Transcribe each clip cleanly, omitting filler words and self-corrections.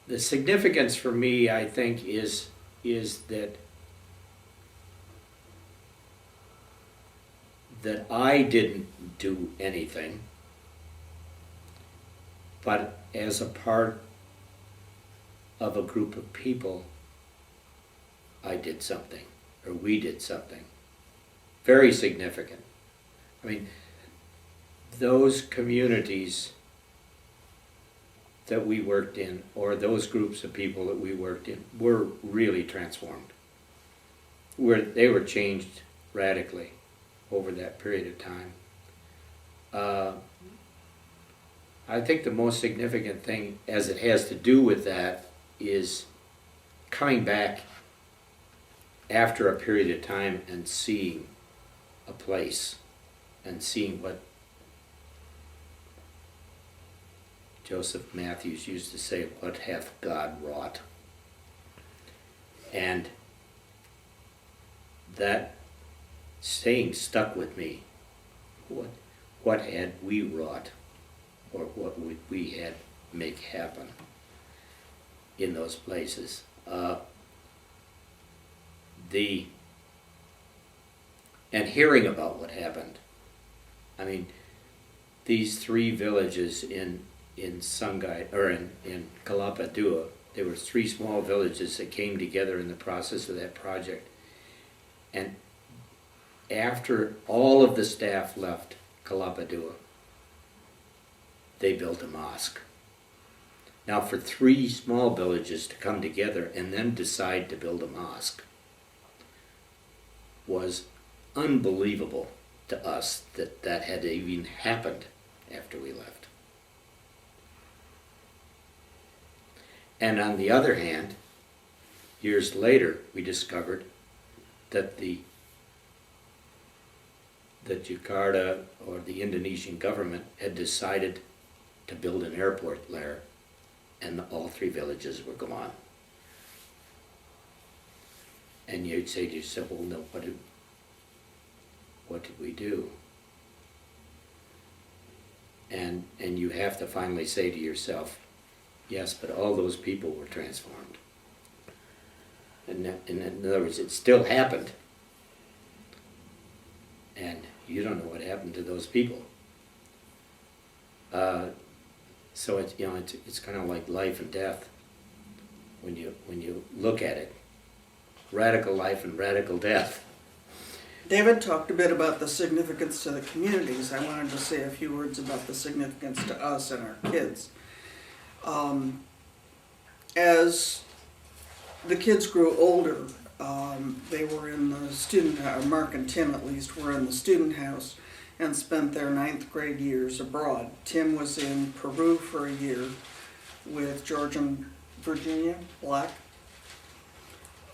the significance for me, I think, is that I didn't do anything, but as a part of a group of people, I did something, or we did something. Very significant. I mean, those communities that we worked in, or those groups of people that we worked in, were really transformed. They were changed radically over that period of time. I think the most significant thing, as it has to do with that, is coming back after a period of time and seeing a place and seeing what Joseph Matthews used to say, what hath God wrought? And that saying stuck with me. What had we wrought, or what would we had make happen in those places? And hearing about what happened. I mean, these three villages in Sungai, or in Kalapadua, there were three small villages that came together in the process of that project. And after all of the staff left Kalapadua, they built a mosque. Now, for three small villages to come together and then decide to build a mosque was unbelievable to us that had even happened after we left. And on the other hand, years later, we discovered that Jakarta, or the Indonesian government, had decided to build an airport there, and all three villages were gone. And you'd say to yourself, well, no, what did we do? And you have to finally say to yourself, yes, but all those people were transformed. And in other words, it still happened. And you don't know what happened to those people. So it's kind of like life and death when you look at it. Radical life and radical death. David talked a bit about the significance to the communities. I wanted to say a few words about the significance to us and our kids. As the kids grew older, they were in the student house. Mark and Tim, at least, were in the student house and spent their 9th grade years abroad. Tim was in Peru for a year with George and Virginia Black.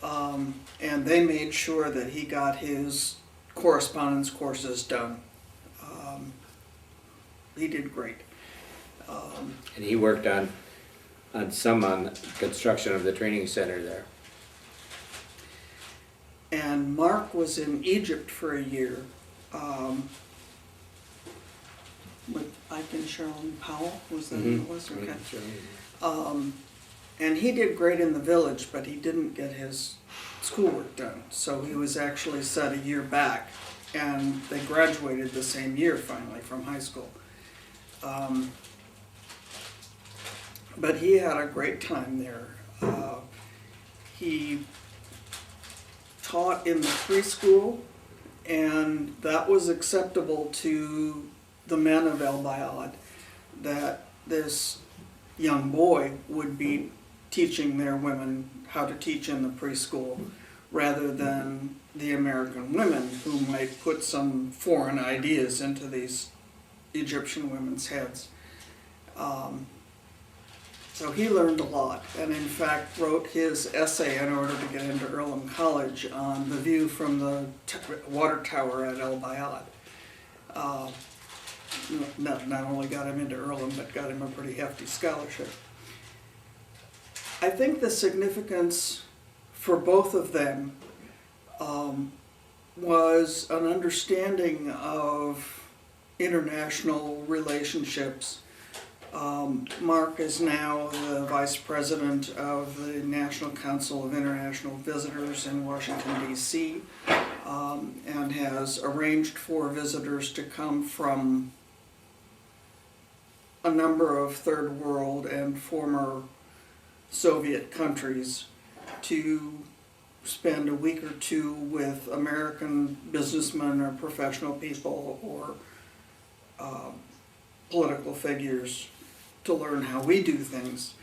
And they made sure that he got his correspondence courses done. He did great. And he worked on construction of the training center there. And Mark was in Egypt for a year with Ike and Cheryl Powell. Was that who it was? Okay. And he did great in the village, but he didn't get his schoolwork done. So he was actually set a year back, and they graduated the same year finally from high school. But he had a great time there. He taught in the preschool, and that was acceptable to the men of El Bayad, that this young boy would be teaching their women how to teach in the preschool, rather than the American women who might put some foreign ideas into these Egyptian women's heads. So he learned a lot, and in fact wrote his essay in order to get into Earlham College on the view from the water tower at El Bayad. Not only got him into Earlham, but got him a pretty hefty scholarship. I think the significance for both of them was an understanding of international relationships Mark is now the vice president of the National Council of International Visitors in Washington, D.C., and has arranged for visitors to come from a number of third world and former Soviet countries to spend a week or two with American businessmen or professional people or political figures to learn how we do things.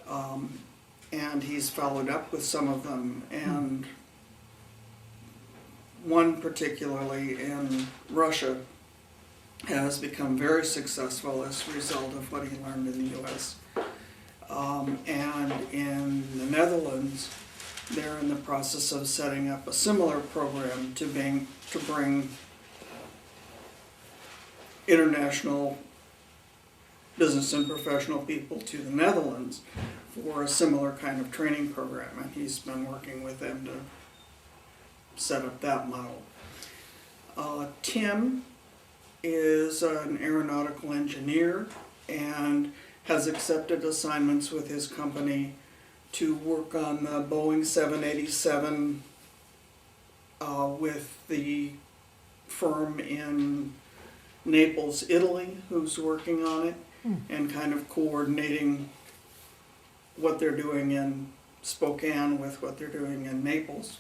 And he's followed up with some of them, and one particularly in Russia has become very successful as a result of what he learned in the U.S. And in the Netherlands, they're in the process of setting up a similar program to bring international business and professional people to the Netherlands for a similar kind of training program, and he's been working with them to set up that model. Tim is an aeronautical engineer and has accepted assignments with his company to work on the Boeing 787 with the firm in Naples, Italy, who's working on it, and kind of coordinating what they're doing in Spokane with what they're doing in Naples.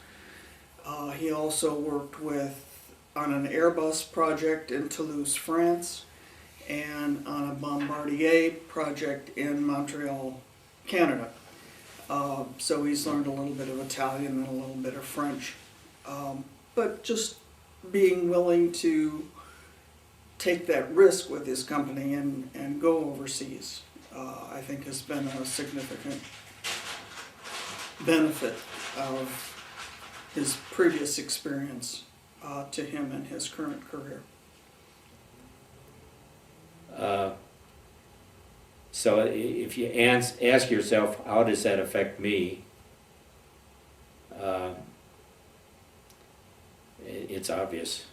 He also worked on an Airbus project in Toulouse, France, and on a Bombardier project in Montreal, Canada. So he's learned a little bit of Italian and a little bit of French. But just being willing to take that risk with his company and go overseas, I think has been a significant benefit of his previous experience to him in his current career. So if you ask yourself, how does that affect me? It's obvious.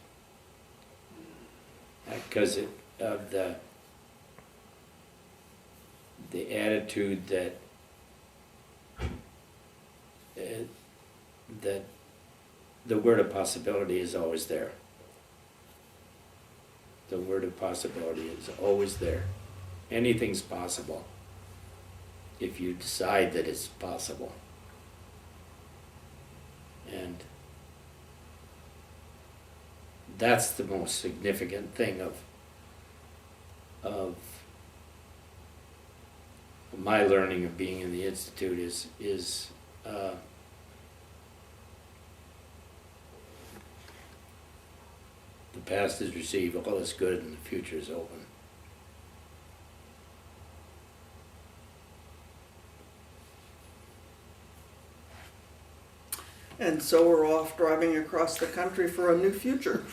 Because of the attitude that the word of possibility is always there. The word of possibility is always there. Anything's possible if you decide that it's possible. And that's the most significant thing of my learning of being in the Institute is the past is received, all is good, and the future is open. And so we're off driving across the country for a new future.